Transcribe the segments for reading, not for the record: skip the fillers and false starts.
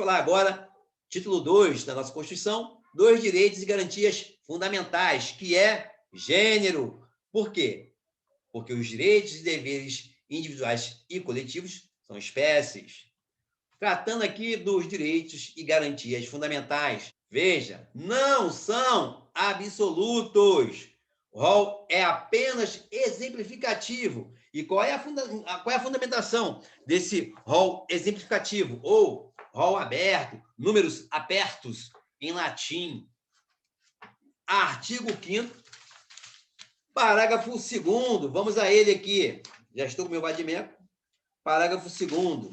falar agora, título 2 da nossa Constituição, dos direitos e garantias fundamentais, que é gênero. Por quê? Porque os direitos e deveres individuais e coletivos são espécies. Tratando aqui dos direitos e garantias fundamentais, veja, não são absolutos. O rol é apenas exemplificativo. E qual é a fundamentação desse rol exemplificativo? Ou rol aberto, números apertos, em latim. Artigo 5º, parágrafo 2º, vamos a ele aqui. Já estou com meu vadimento. Parágrafo 2º.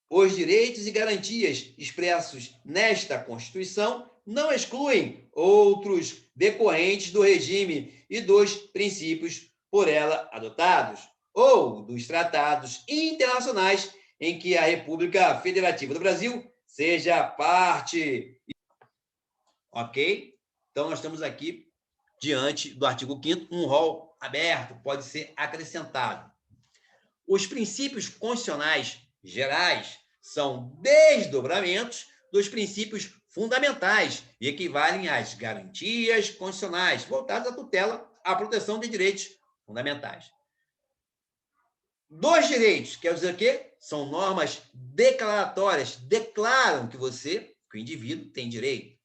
Os direitos e garantias expressos nesta Constituição não excluem outros decorrentes do regime e dos princípios por ela adotados, ou dos tratados internacionais em que a República Federativa do Brasil seja parte. Ok? Então, nós estamos aqui diante do artigo 5º, um rol aberto, pode ser acrescentado. Os princípios constitucionais gerais são desdobramentos dos princípios fundamentais e equivalem às garantias constitucionais voltadas à tutela, à proteção de direitos fundamentais. Dos direitos, quer dizer o quê? São normas declaratórias, declaram que o indivíduo, tem direito.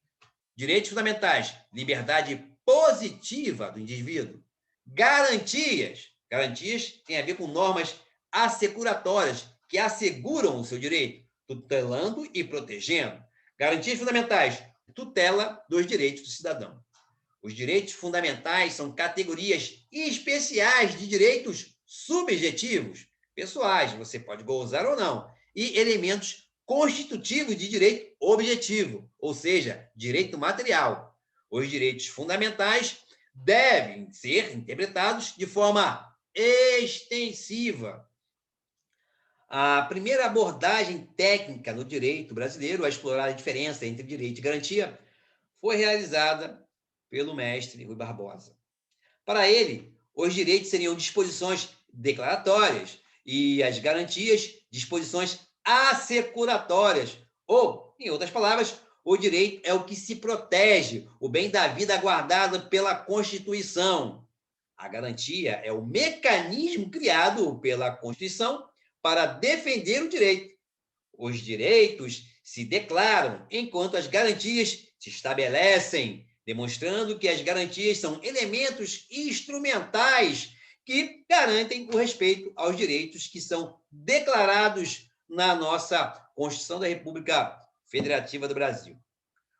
Direitos fundamentais, liberdade positiva do indivíduo. Garantias têm a ver com normas assecuratórias, que asseguram o seu direito, tutelando e protegendo. Garantias fundamentais, tutela dos direitos do cidadão. Os direitos fundamentais são categorias especiais de direitos subjetivos, pessoais, você pode gozar ou não, e elementos constitutivos de direito objetivo, ou seja, direito material. Os direitos fundamentais devem ser interpretados de forma extensiva. A primeira abordagem técnica no direito brasileiro a explorar a diferença entre direito e garantia foi realizada pelo mestre Rui Barbosa. Para ele, os direitos seriam disposições declaratórias e as garantias, disposições assecuratórias, ou, em outras palavras, o direito é o que se protege, o bem da vida guardado pela Constituição. A garantia é o mecanismo criado pela Constituição para defender o direito. Os direitos se declaram, enquanto as garantias se estabelecem, demonstrando que as garantias são elementos instrumentais que garantem o respeito aos direitos que são declarados na nossa Constituição da República Federativa do Brasil.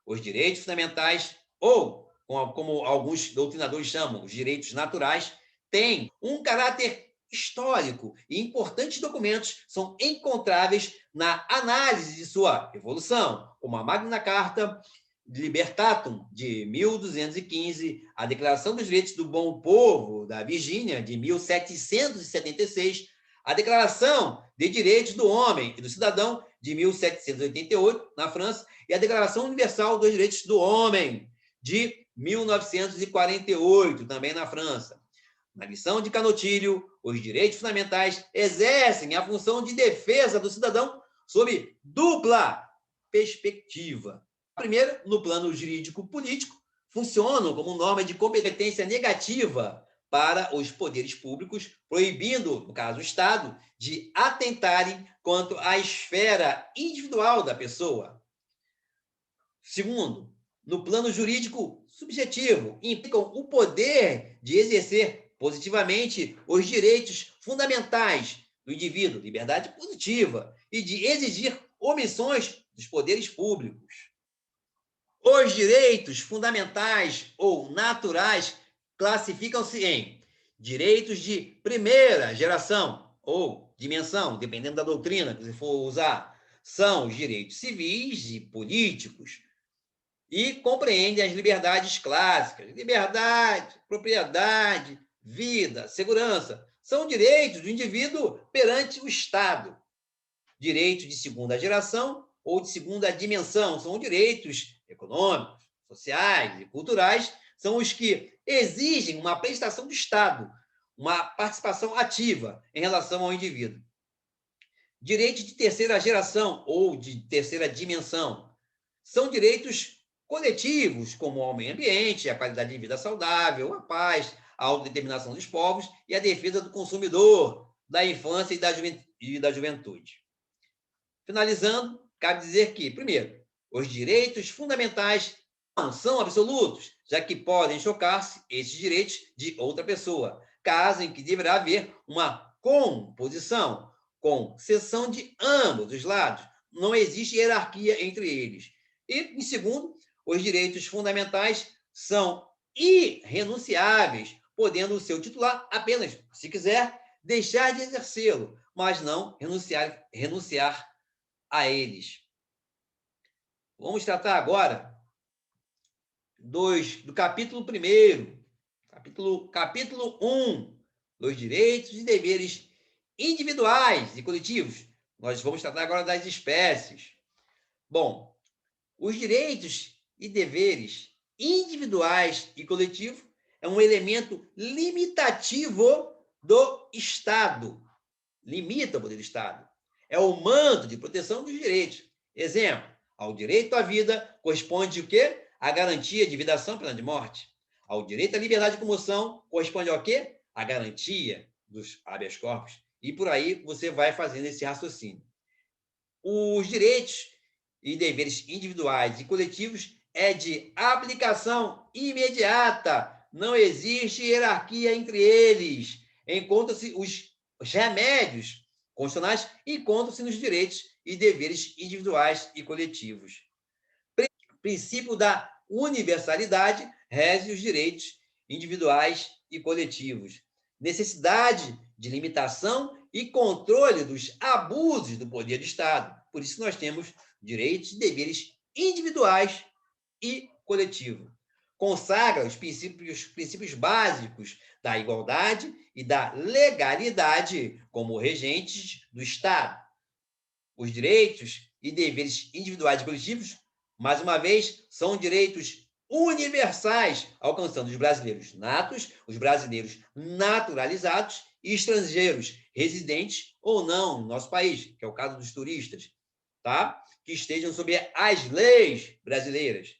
Os direitos fundamentais, ou como alguns doutrinadores chamam, os direitos naturais, têm um caráter histórico e importantes documentos são encontráveis na análise de sua evolução, como a Magna Carta Libertatum, de 1215, a Declaração dos Direitos do Bom Povo, da Virgínia, de 1776, a Declaração de Direitos do Homem e do Cidadão, de 1788, na França, e a Declaração Universal dos Direitos do Homem, de 1948, também na França. Na lição de Canotilho, os direitos fundamentais exercem a função de defesa do cidadão sob dupla perspectiva. A primeira, no plano jurídico-político, funcionam como norma de competência negativa para os poderes públicos, proibindo, no caso o Estado, de atentarem quanto à esfera individual da pessoa. Segundo, no plano jurídico subjetivo, implicam o poder de exercer positivamente os direitos fundamentais do indivíduo, liberdade positiva, e de exigir omissões dos poderes públicos. Os direitos fundamentais ou naturais classificam-se em direitos de primeira geração ou dimensão, dependendo da doutrina que você for usar, são os direitos civis e políticos, e compreendem as liberdades clássicas, liberdade, propriedade, vida, segurança, são direitos do indivíduo perante o Estado. Direitos de segunda geração ou de segunda dimensão são direitos econômicos, sociais e culturais, são os que exigem uma prestação do Estado, uma participação ativa em relação ao indivíduo. Direitos de terceira geração ou de terceira dimensão são direitos coletivos, como ao meio ambiente, a qualidade de vida saudável, a paz, a autodeterminação dos povos e a defesa do consumidor, da infância e da juventude. Finalizando, cabe dizer que, primeiro, os direitos fundamentais não são absolutos, já que podem chocar-se esses direitos de outra pessoa, caso em que deverá haver uma composição, com cessão de ambos os lados. Não existe hierarquia entre eles. E, em segundo, os direitos fundamentais são irrenunciáveis, podendo o seu titular apenas, se quiser, deixar de exercê-lo, mas não renunciar a eles. Vamos tratar agora do capítulo 1, capítulo 1, dos direitos e deveres individuais e coletivos. Nós vamos tratar agora das espécies. Bom, os direitos e deveres individuais e coletivos é um elemento limitativo do Estado. Limita o poder do Estado. É o manto de proteção dos direitos. Exemplo, ao direito à vida corresponde o quê? A garantia de vida ação pela de morte. Ao direito à liberdade de comoção corresponde ao quê? A garantia dos habeas corpus. E por aí você vai fazendo esse raciocínio. Os direitos e deveres individuais e coletivos é de aplicação imediata. Não existe hierarquia entre eles. Encontram-se os remédios constitucionais, encontram-se nos direitos e deveres individuais e coletivos. Princípio da universalidade rege os direitos individuais e coletivos. Necessidade de limitação e controle dos abusos do poder do Estado. Por isso nós temos direitos e deveres individuais e coletivos. Consagra os princípios básicos da igualdade e da legalidade como regentes do Estado. Os direitos e deveres individuais e coletivos, mais uma vez, são direitos universais, alcançando os brasileiros natos, os brasileiros naturalizados e estrangeiros residentes ou não no nosso país, que é o caso dos turistas, tá? Que estejam sob as leis brasileiras.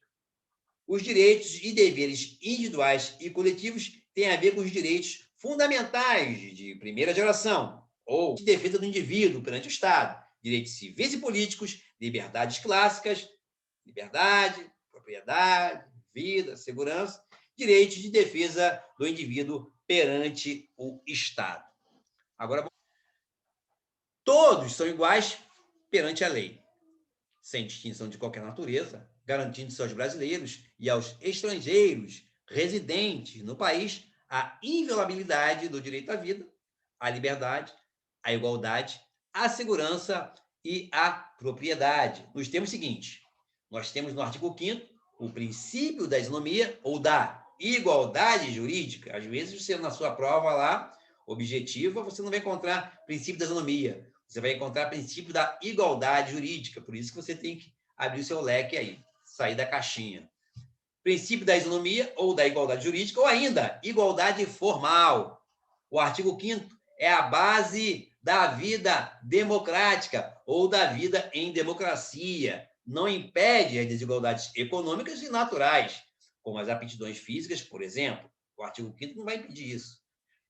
Os direitos e deveres individuais e coletivos têm a ver com os direitos fundamentais de primeira geração, ou de defesa do indivíduo perante o Estado, direitos civis e políticos, liberdades clássicas, liberdade, propriedade, vida, segurança, direitos de defesa do indivíduo perante o Estado. Agora, todos são iguais perante a lei, sem distinção de qualquer natureza, garantindo-se aos brasileiros e aos estrangeiros residentes no país a inviolabilidade do direito à vida, à liberdade, à igualdade, à segurança e à propriedade. Nos termos seguintes, nós temos no artigo 5º o princípio da isonomia ou da igualdade jurídica. Às vezes, você, na sua prova lá, objetiva, você não vai encontrar princípio da isonomia. Você vai encontrar princípio da igualdade jurídica. Por isso que você tem que abrir o seu leque aí, sair da caixinha. Princípio da isonomia ou da igualdade jurídica, ou ainda igualdade formal. O artigo 5º é a base da vida democrática ou da vida em democracia. Não impede as desigualdades econômicas e naturais, como as aptidões físicas, por exemplo. O artigo 5º não vai impedir isso.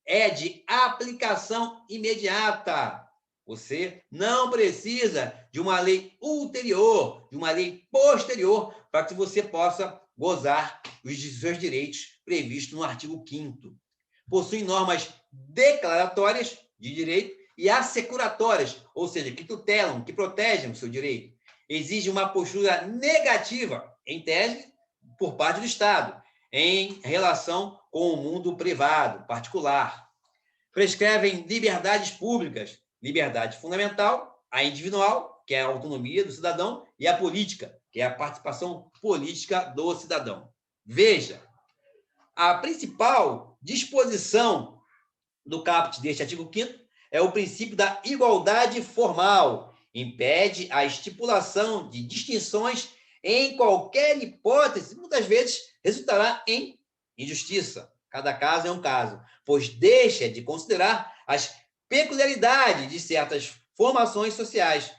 É de aplicação imediata. Você não precisa de uma lei ulterior, de uma lei posterior, para que você possa gozar dos seus direitos previstos no artigo 5º. Possui normas declaratórias de direito e assecuratórias, ou seja, que tutelam, que protegem o seu direito. Exige uma postura negativa, em tese, por parte do Estado, em relação com o mundo privado, particular. Prescrevem liberdades públicas, liberdade fundamental, a individual, que é a autonomia do cidadão, e a política, que é a participação política do cidadão. Veja, a principal disposição do caput deste artigo 5º é o princípio da igualdade formal. Impede a estipulação de distinções em qualquer hipótese, muitas vezes resultará em injustiça. Cada caso é um caso, pois deixa de considerar as peculiaridades de certas formações sociais.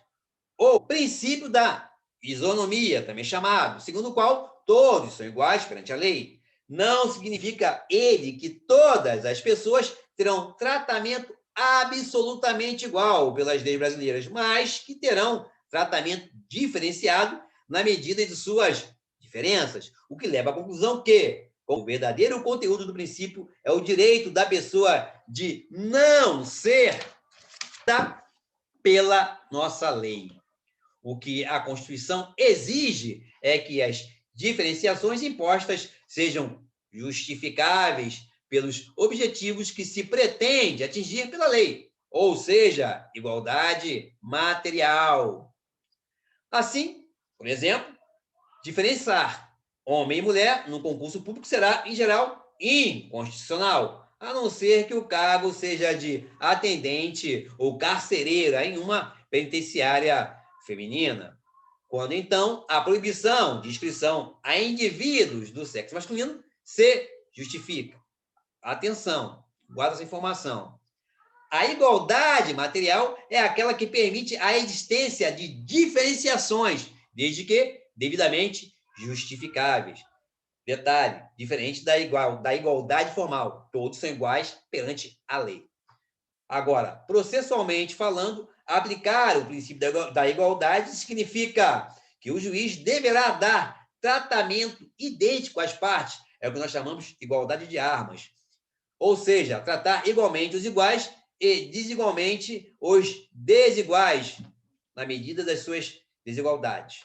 O princípio da isonomia, também chamado, segundo o qual todos são iguais perante a lei. Não significa ele que todas as pessoas terão tratamento absolutamente igual pelas leis brasileiras, mas que terão tratamento diferenciado na medida de suas diferenças, o que leva à conclusão que o verdadeiro conteúdo do princípio é o direito da pessoa de não ser pela nossa lei. O que a Constituição exige é que as diferenciações impostas sejam justificáveis pelos objetivos que se pretende atingir pela lei, ou seja, igualdade material. Assim, por exemplo, diferenciar homem e mulher no concurso público será, em geral, inconstitucional, a não ser que o cargo seja de atendente ou carcereira em uma penitenciária feminina. Quando, então, a proibição de inscrição a indivíduos do sexo masculino se justifica. Atenção, guarda essa informação. A igualdade material é aquela que permite a existência de diferenciações, desde que devidamente justificáveis. Detalhe, diferente da igualdade formal. Todos são iguais perante a lei. Agora, processualmente falando, aplicar o princípio da igualdade significa que o juiz deverá dar tratamento idêntico às partes. É o que nós chamamos de igualdade de armas. Ou seja, tratar igualmente os iguais e desigualmente os desiguais, na medida das suas desigualdades.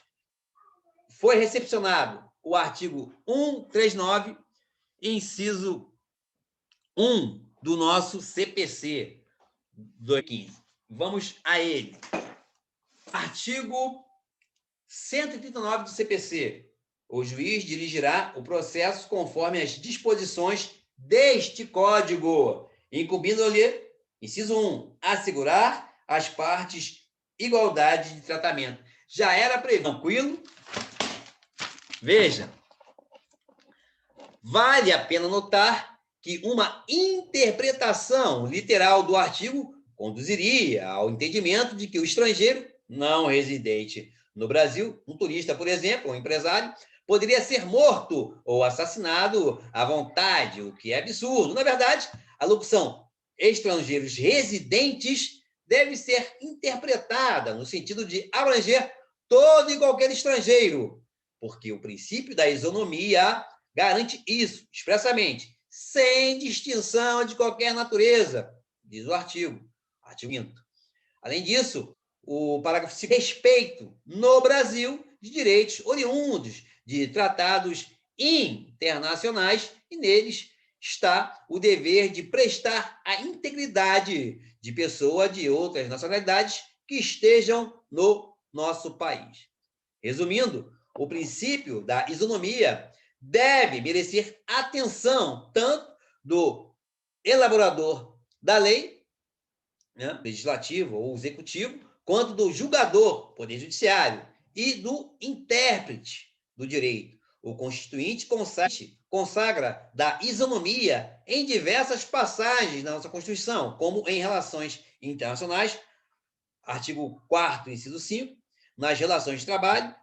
Foi recepcionado o artigo 139, inciso 1 do nosso CPC 2015. Vamos a ele. Artigo 139 do CPC. O juiz dirigirá o processo conforme as disposições deste Código, incumbindo-lhe, inciso 1, assegurar às partes igualdade de tratamento. Já era previsto. Tranquilo? Veja, vale a pena notar que uma interpretação literal do artigo conduziria ao entendimento de que o estrangeiro não residente no Brasil, um turista, por exemplo, um empresário, poderia ser morto ou assassinado à vontade, o que é absurdo. Na verdade, a locução estrangeiros residentes deve ser interpretada no sentido de abranger todo e qualquer estrangeiro, porque o princípio da isonomia garante isso expressamente, sem distinção de qualquer natureza, diz o artigo 5º. Além disso, o parágrafo 5 respeito no Brasil de direitos oriundos de tratados internacionais e neles está o dever de prestar a integridade de pessoa de outras nacionalidades que estejam no nosso país. Resumindo, o princípio da isonomia deve merecer atenção tanto do elaborador da lei, né, legislativo ou executivo, quanto do julgador, poder judiciário, e do intérprete do direito. O Constituinte consagra da isonomia em diversas passagens da nossa Constituição, como em relações internacionais, artigo 4º, inciso 5, nas relações de trabalho,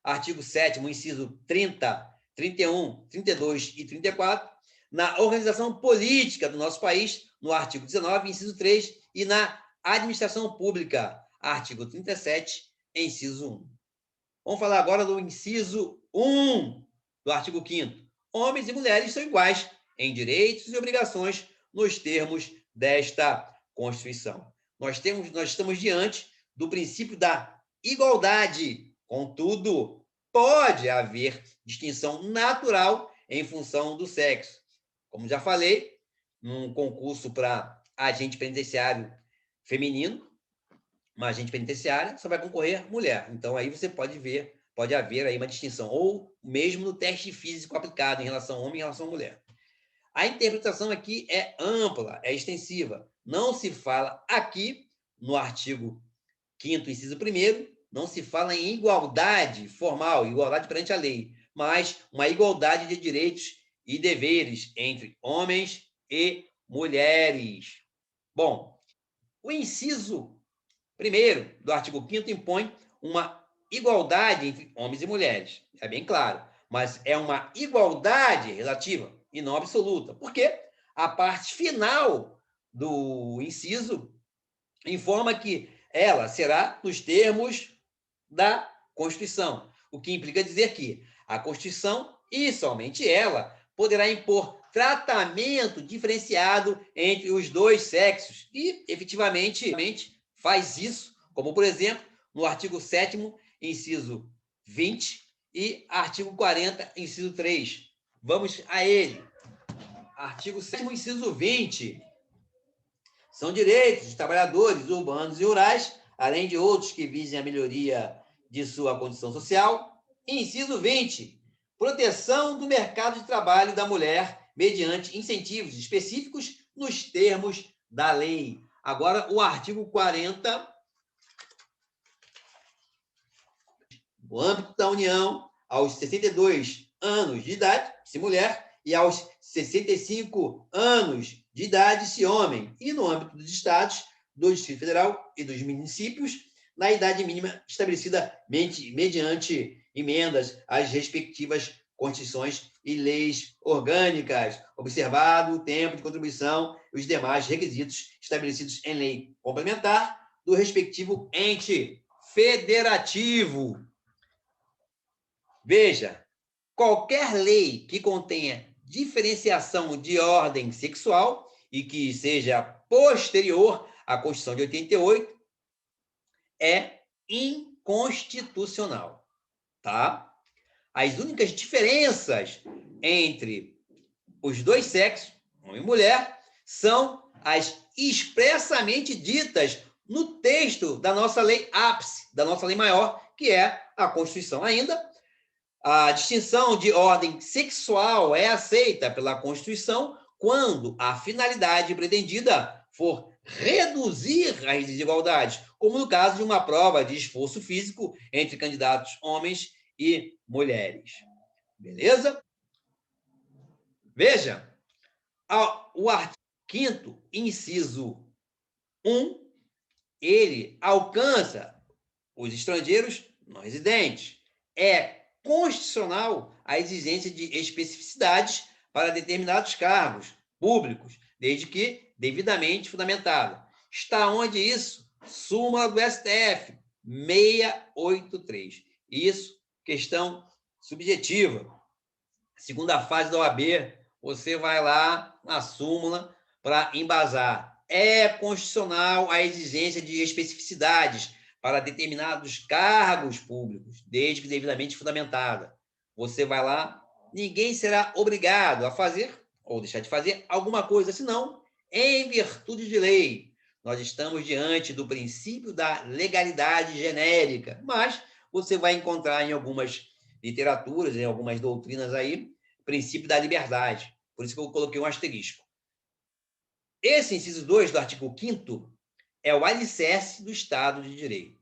artigo 7º, inciso 30, 31, 32 e 34, na organização política do nosso país, no artigo 19, inciso 3, e na administração pública, artigo 37, inciso 1. Vamos falar agora do inciso 1 do artigo 5º. Homens e mulheres são iguais em direitos e obrigações nos termos desta Constituição. Nós estamos diante do princípio da igualdade. Contudo, pode haver distinção natural em função do sexo. Como já falei, num concurso para agente penitenciário feminino, uma agente penitenciária só vai concorrer mulher. Então, aí você pode haver aí uma distinção. Ou mesmo no teste físico aplicado em relação ao homem e em relação à mulher. A interpretação aqui é ampla, é extensiva. Não se fala aqui, no artigo 5º, inciso 1º, não se fala em igualdade formal, igualdade perante a lei, mas uma igualdade de direitos e deveres entre homens e mulheres. Bom, o inciso primeiro do artigo 5º impõe uma igualdade entre homens e mulheres. É bem claro. Mas é uma igualdade relativa e não absoluta. Porque a parte final do inciso informa que ela será nos termos da Constituição, o que implica dizer que a Constituição, e somente ela, poderá impor tratamento diferenciado entre os dois sexos e, efetivamente, faz isso, como, por exemplo, no artigo 7º, inciso 20 e artigo 40, inciso 3. Vamos a ele. Artigo 7º, inciso 20. São direitos dos trabalhadores urbanos e rurais, além de outros que visem a melhoria de sua condição social. Inciso 20. Proteção do mercado de trabalho da mulher mediante incentivos específicos nos termos da lei. Agora, o artigo 40. No âmbito da União, aos 62 anos de idade, se mulher, e aos 65 anos de idade, se homem. E no âmbito dos estados, do Distrito Federal e dos municípios, na idade mínima estabelecida mediante emendas às respectivas constituições e leis orgânicas, observado o tempo de contribuição e os demais requisitos estabelecidos em lei complementar do respectivo ente federativo. Veja, qualquer lei que contenha diferenciação de ordem sexual e que seja posterior à Constituição de 88 é inconstitucional, tá? As únicas diferenças entre os dois sexos, homem e mulher, são as expressamente ditas no texto da nossa lei ápice, da nossa lei maior, que é a Constituição ainda. A distinção de ordem sexual é aceita pela Constituição quando a finalidade pretendida for reduzir as desigualdades, como no caso de uma prova de esforço físico entre candidatos homens e mulheres. Beleza? Veja, o artigo 5º, inciso 1, ele alcança os estrangeiros não residentes. É constitucional a exigência de especificidades para determinados cargos públicos, desde que devidamente fundamentada. Está onde isso? Súmula do STF, 683. Isso, questão subjetiva. Segunda fase da OAB, você vai lá na súmula para embasar. É constitucional a exigência de especificidades para determinados cargos públicos, desde que devidamente fundamentada. Você vai lá, ninguém será obrigado a fazer ou deixar de fazer alguma coisa, senão, em virtude de lei. Nós estamos diante do princípio da legalidade genérica, mas você vai encontrar em algumas literaturas, em algumas doutrinas aí, princípio da liberdade. Por isso que eu coloquei um asterisco. Esse inciso 2 do artigo 5º é o alicerce do Estado de Direito.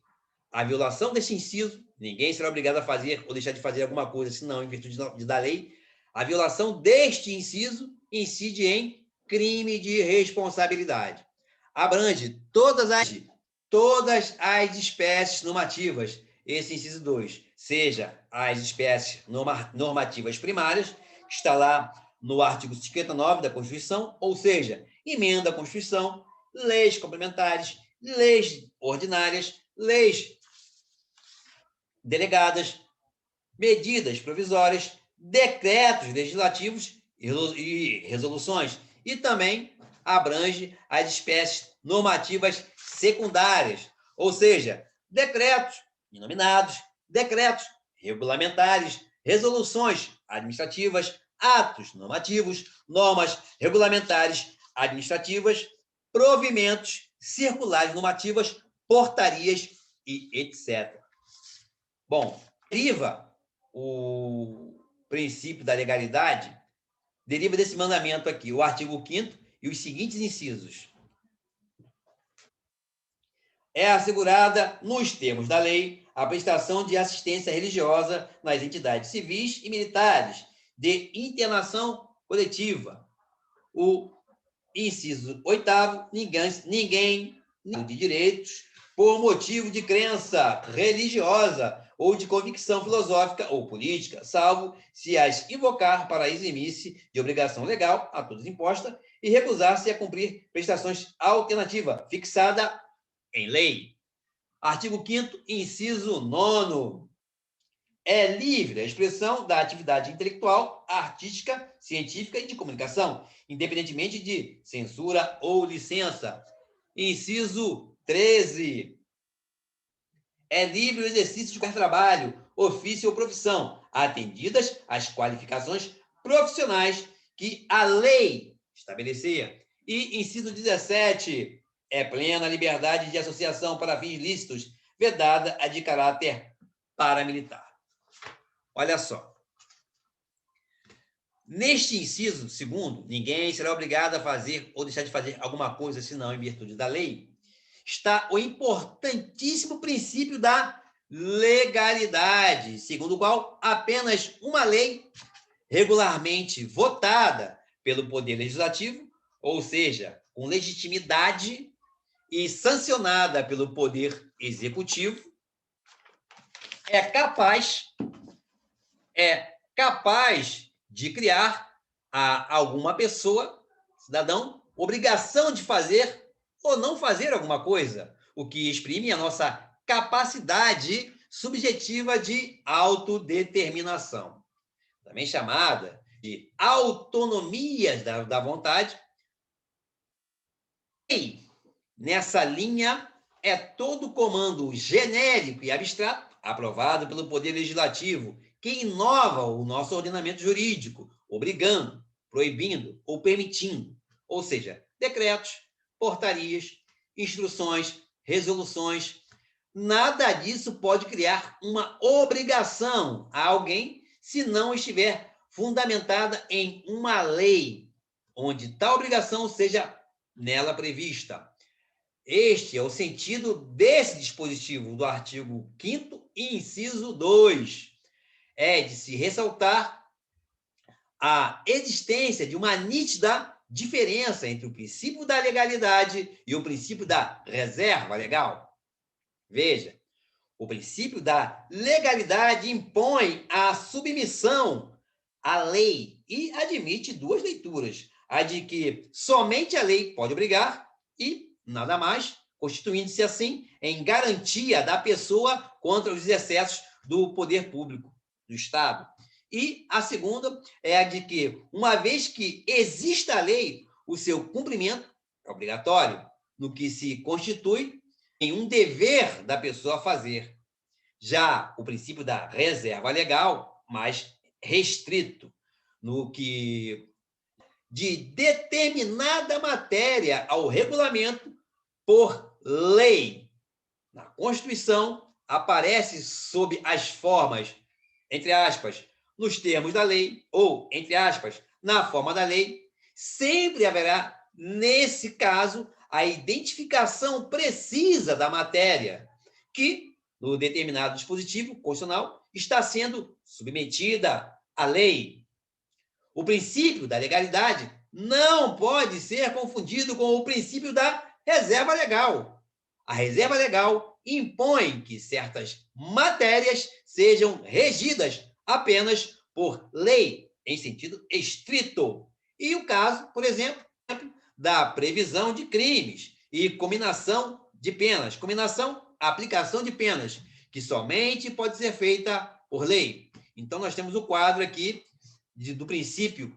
A violação desse inciso, ninguém será obrigado a fazer ou deixar de fazer alguma coisa, senão em virtude da lei. A violação deste inciso incide em crime de responsabilidade. Abrange todas as espécies normativas, esse inciso 2, seja as espécies normativas primárias, que está lá no artigo 59 da Constituição, ou seja, emenda à Constituição, leis complementares, leis ordinárias, leis delegadas, medidas provisórias, decretos legislativos e resoluções, e também abrange as espécies normativas secundárias, ou seja, decretos inominados, decretos regulamentares, resoluções administrativas, atos normativos, normas regulamentares administrativas, provimentos, circulares normativas, portarias e etc. Bom, deriva o princípio da legalidade, deriva desse mandamento aqui, o artigo 5º e os seguintes incisos. É assegurada, nos termos da lei, a prestação de assistência religiosa nas entidades civis e militares de internação coletiva. O inciso 8º, ninguém de direitos por motivo de crença religiosa ou de convicção filosófica ou política, salvo se as invocar para eximir-se de obrigação legal a todos imposta e recusar-se a cumprir prestações alternativa fixada em lei. Artigo 5º, inciso 9º. É livre a expressão da atividade intelectual, artística, científica e de comunicação, independentemente de censura ou licença. Inciso 13. É livre o exercício de qualquer trabalho, ofício ou profissão, atendidas as qualificações profissionais que a lei estabelecer. E, inciso 17, é plena a liberdade de associação para fins lícitos, vedada a de caráter paramilitar. Olha só. Neste inciso segundo, ninguém será obrigado a fazer ou deixar de fazer alguma coisa, senão em virtude da lei, está o importantíssimo princípio da legalidade, segundo o qual apenas uma lei regularmente votada pelo Poder Legislativo, ou seja, com legitimidade e sancionada pelo Poder Executivo, é capaz de criar a alguma pessoa, cidadão, obrigação de fazer ou não fazer alguma coisa, o que exprime a nossa capacidade subjetiva de autodeterminação, também chamada de autonomia da vontade. E nessa linha é todo comando genérico e abstrato aprovado pelo Poder Legislativo que inova o nosso ordenamento jurídico, obrigando, proibindo ou permitindo, ou seja, decretos, portarias, instruções, resoluções. Nada disso pode criar uma obrigação a alguém se não estiver fundamentada em uma lei, onde tal obrigação seja nela prevista. Este é o sentido desse dispositivo do artigo 5º, inciso 2. É de se ressaltar a existência de uma nítida diferença entre o princípio da legalidade e o princípio da reserva legal. Veja, o princípio da legalidade impõe a submissão à lei e admite duas leituras: a de que somente a lei pode obrigar e nada mais, constituindo-se assim em garantia da pessoa contra os excessos do poder público, do Estado. E a segunda é a de que, uma vez que exista a lei, o seu cumprimento é obrigatório, no que se constitui em um dever da pessoa fazer. Já o princípio da reserva legal, mais restrito, no que de determinada matéria ao regulamento por lei. Na Constituição, aparece sob as formas, entre aspas, nos termos da lei, ou, entre aspas, na forma da lei, sempre haverá, nesse caso, a identificação precisa da matéria, que, no determinado dispositivo constitucional, está sendo submetida à lei. O princípio da legalidade não pode ser confundido com o princípio da reserva legal. A reserva legal impõe que certas matérias sejam regidas apenas por lei, em sentido estrito. E o caso, por exemplo, da previsão de crimes e cominação de penas. Cominação, aplicação de penas, que somente pode ser feita por lei. Então, nós temos o quadro aqui do princípio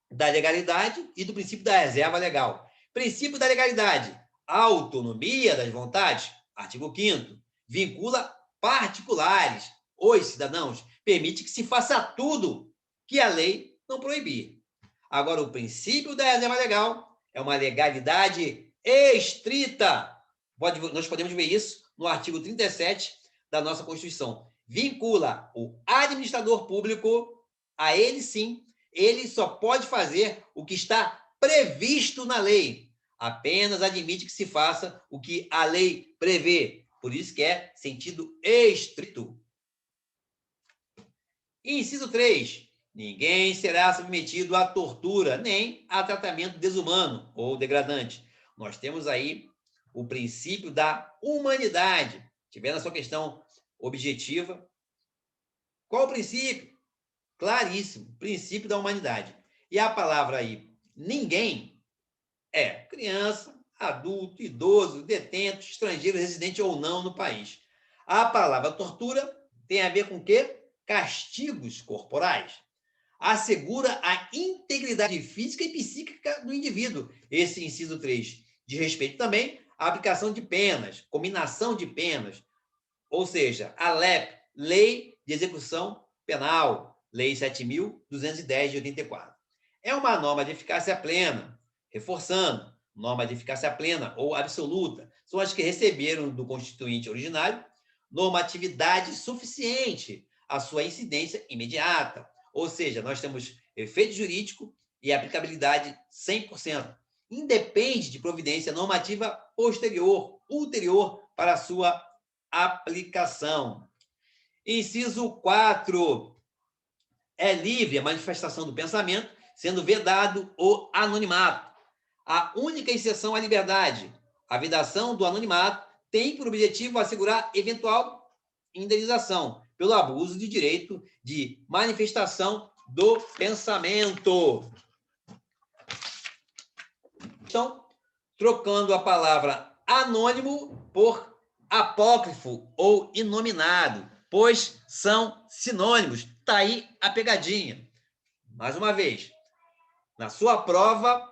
da legalidade e do princípio da reserva legal. Princípio da legalidade, autonomia das vontades, artigo 5º, vincula particulares, os cidadãos, permite que se faça tudo que a lei não proibir. Agora, o princípio da reserva legal é uma legalidade estrita. Nós podemos ver isso no artigo 37 da nossa Constituição. Vincula o administrador público, a ele sim, ele só pode fazer o que está previsto na lei. Apenas admite que se faça o que a lei prevê. Por isso que é sentido estrito. Inciso 3. Ninguém será submetido à tortura, nem a tratamento desumano ou degradante. Nós temos aí o princípio da humanidade. Tiver na sua questão objetiva. Qual o princípio? Claríssimo, princípio da humanidade. E a palavra aí, ninguém, é criança, adulto, idoso, detento, estrangeiro, residente ou não no país. A palavra tortura tem a ver com o quê? Castigos corporais. Assegura a integridade física e psíquica do indivíduo. Esse inciso 3 diz respeito também à aplicação de penas, combinação de penas, ou seja, a LEP, Lei de Execução Penal, Lei 7.210 de 84. É uma norma de eficácia plena, reforçando, norma de eficácia plena ou absoluta, são as que receberam do Constituinte originário normatividade suficiente à sua incidência imediata. Ou seja, nós temos efeito jurídico e aplicabilidade 100%. Independe de providência normativa posterior, ulterior para a sua aplicação. Inciso 4. É livre a manifestação do pensamento, sendo vedado o anonimato. A única exceção à liberdade, a vedação do anonimato, tem por objetivo assegurar eventual indenização pelo abuso de direito de manifestação do pensamento. Então, trocando a palavra anônimo por apócrifo ou inominado, pois são sinônimos. Está aí a pegadinha. Mais uma vez, na sua prova,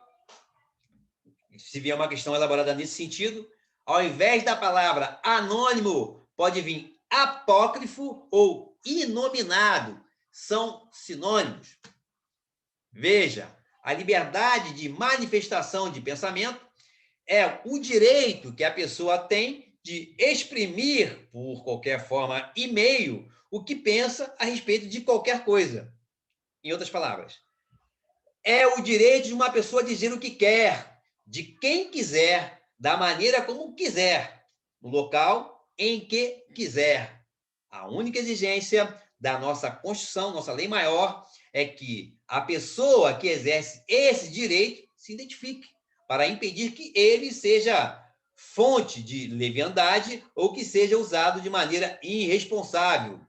se vier uma questão elaborada nesse sentido, ao invés da palavra anônimo, pode vir apócrifo ou inominado. São sinônimos. Veja, a liberdade de manifestação de pensamento é o direito que a pessoa tem de exprimir, por qualquer forma e meio, o que pensa a respeito de qualquer coisa. Em outras palavras, é o direito de uma pessoa dizer o que quer, de quem quiser, da maneira como quiser, no local em que quiser. A única exigência da nossa Constituição, nossa lei maior, é que a pessoa que exerce esse direito se identifique, para impedir que ele seja fonte de leviandade ou que seja usado de maneira irresponsável.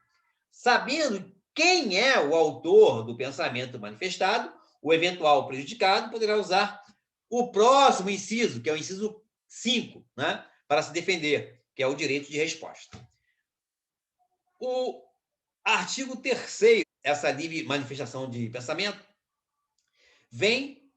Sabendo quem é o autor do pensamento manifestado, o eventual prejudicado poderá usar o próximo inciso, que é o inciso 5, né, para se defender, que é o direito de resposta. O artigo 3º, essa livre manifestação de pensamento, vem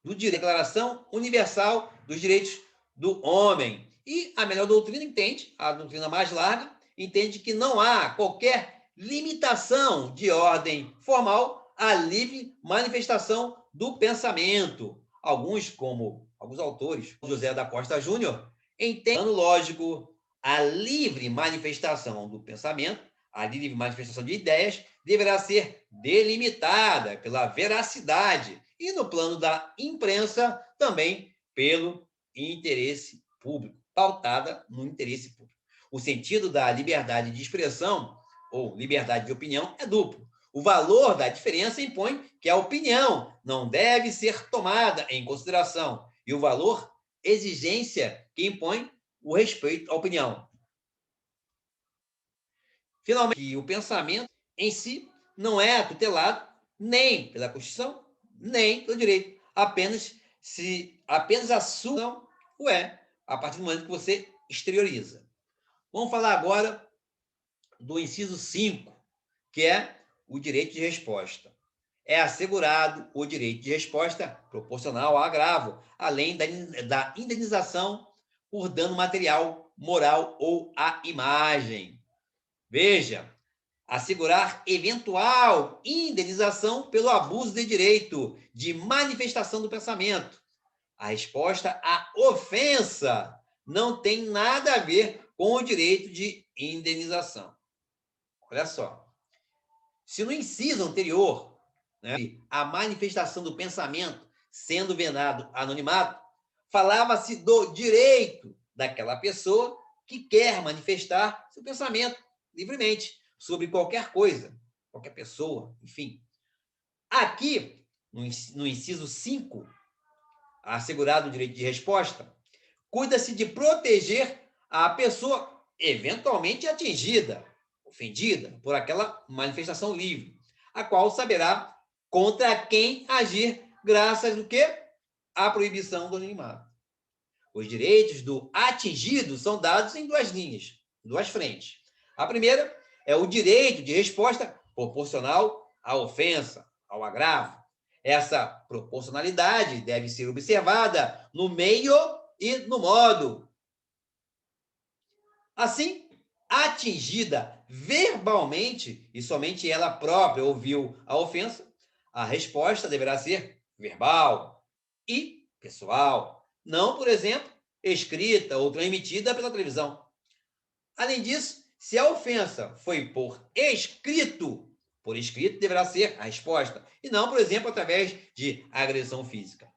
do direito, Declaração Universal dos Direitos do Homem. E a melhor doutrina entende, a doutrina mais larga, entende que não há qualquer limitação de ordem formal à livre manifestação do pensamento. Alguns, como alguns autores, José da Costa Júnior, entendem, lógico, a livre manifestação do pensamento, a livre manifestação de ideias, deverá ser delimitada pela veracidade e, no plano da imprensa, também pelo interesse público, pautada no interesse público. O sentido da liberdade de expressão, ou liberdade de opinião, é duplo. O valor da diferença impõe que a opinião não deve ser tomada em consideração, e o valor, exigência, que impõe o respeito à opinião. Finalmente, o pensamento em si não é tutelado nem pela Constituição, nem pelo direito. Apenas a sua o é, a partir do momento que você exterioriza. Vamos falar agora do inciso 5, que é o direito de resposta. É assegurado o direito de resposta proporcional ao agravo, além da indenização por dano material, moral ou à imagem. Veja, assegurar eventual indenização pelo abuso de direito de manifestação do pensamento. A resposta à ofensa não tem nada a ver com o direito de indenização. Olha só. Se no inciso anterior, né, a manifestação do pensamento sendo vedado anonimato, falava-se do direito daquela pessoa que quer manifestar seu pensamento livremente sobre qualquer coisa, qualquer pessoa, enfim. Aqui, no inciso 5, assegurado o direito de resposta, cuida-se de proteger a pessoa eventualmente atingida, ofendida por aquela manifestação livre, a qual saberá contra quem agir graças ao quê? À proibição do anonimato. Os direitos do atingido são dados em duas linhas, duas frentes. A primeira é o direito de resposta proporcional à ofensa, ao agravo. Essa proporcionalidade deve ser observada no meio e no modo. Assim, atingida verbalmente, e somente ela própria ouviu a ofensa, a resposta deverá ser verbal e pessoal, não, por exemplo, escrita ou transmitida pela televisão. Além disso, se a ofensa foi por escrito deverá ser a resposta, e não, por exemplo, através de agressão física.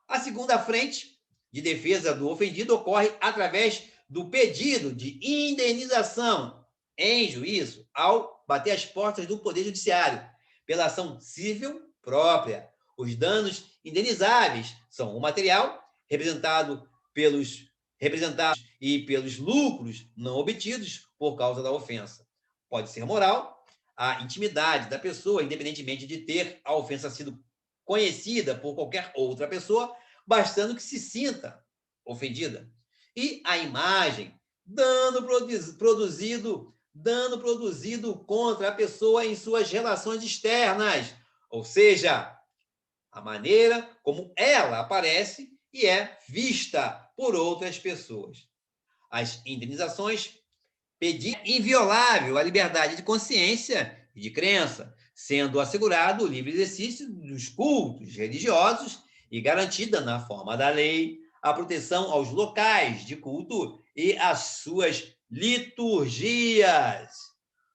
A segunda frente de defesa do ofendido ocorre através do pedido de indenização em juízo ao bater as portas do Poder Judiciário, pela ação civil própria. Os danos indenizáveis são o material representados e pelos lucros não obtidos por causa da ofensa. Pode ser moral, a intimidade da pessoa, independentemente de ter a ofensa sido conhecida por qualquer outra pessoa, bastando que se sinta ofendida. E a imagem, dano produzido contra a pessoa em suas relações externas, ou seja, a maneira como ela aparece e é vista por outras pessoas. As indenizações pedem inviolável a liberdade de consciência e de crença, sendo assegurado o livre exercício dos cultos religiosos e garantida na forma da lei a proteção aos locais de culto e às suas liturgias.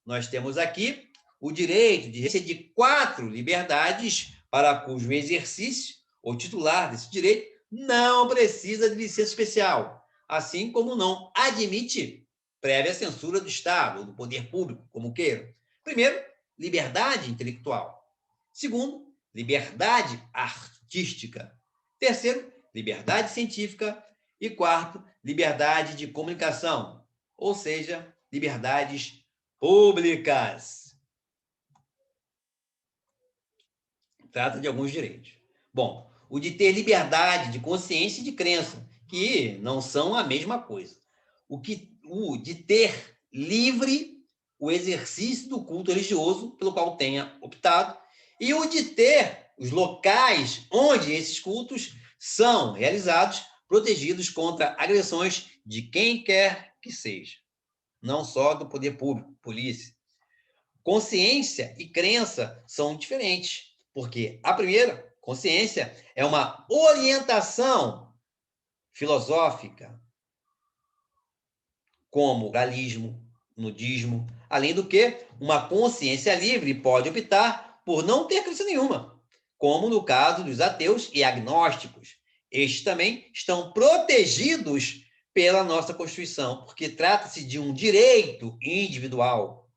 Nós temos aqui o direito de 4 liberdades para cujo exercício o titular desse direito não precisa de licença especial, assim como não admite prévia censura do Estado ou do poder público, como queira. Primeiro, liberdade intelectual. Segundo, liberdade artística. Terceiro, liberdade científica. E quarto, liberdade de comunicação, ou seja, liberdades públicas. Trata de alguns direitos. Bom, o de ter liberdade de consciência e de crença, que não são a mesma coisa. O de ter livre o exercício do culto religioso pelo qual tenha optado, e o de ter os locais onde esses cultos são realizados protegidos contra agressões de quem quer que seja, não só do poder público, polícia. Consciência e crença são diferentes, porque a primeira, consciência, é uma orientação filosófica, como moralismo, nudismo, além do que uma consciência livre pode optar por não ter crença nenhuma, como no caso dos ateus e agnósticos. Estes também estão protegidos pela nossa Constituição, porque trata-se de um direito individual,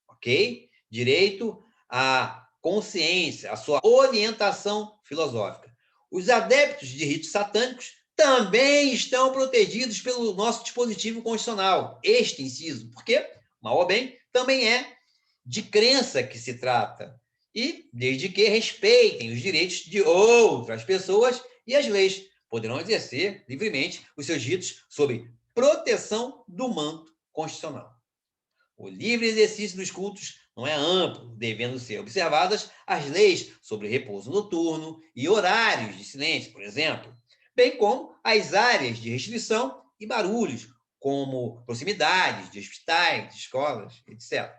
ok? Direito à consciência, à sua orientação filosófica. Os adeptos de ritos satânicos também estão protegidos pelo nosso dispositivo constitucional, este inciso, porque, mal ou bem, também é de crença que se trata, e desde que respeitem os direitos de outras pessoas e as leis, poderão exercer livremente os seus ritos sob proteção do manto constitucional. O livre exercício dos cultos não é amplo, devendo ser observadas as leis sobre repouso noturno e horários de silêncio, por exemplo, bem como as áreas de restrição e barulhos, como proximidades de hospitais, de escolas, etc.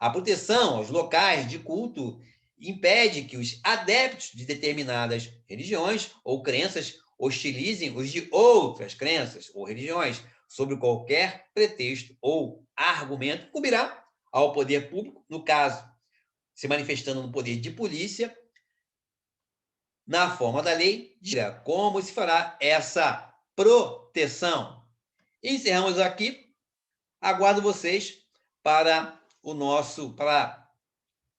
A proteção aos locais de culto impede que os adeptos de determinadas religiões ou crenças hostilizem os de outras crenças ou religiões, sob qualquer pretexto ou argumento, cumprirá ao poder público, no caso, se manifestando no poder de polícia, na forma da lei, dirá como se fará essa proteção. Encerramos aqui. Aguardo vocês para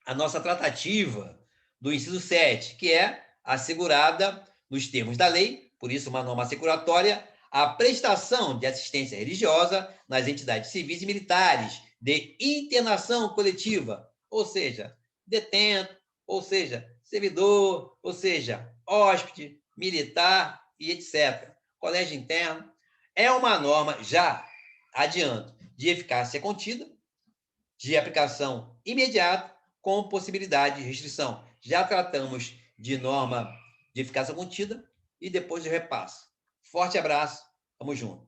a nossa tratativa do inciso 7, que é assegurada nos termos da lei, por isso uma norma assecuratória, a prestação de assistência religiosa nas entidades civis e militares de internação coletiva, ou seja, detento, ou seja, servidor, ou seja, hóspede, militar e etc. Colégio interno é uma norma, já adianto, de eficácia contida, de aplicação imediata, com possibilidade de restrição. Já tratamos de norma de eficácia contida e depois de repasso. Forte abraço, tamo junto.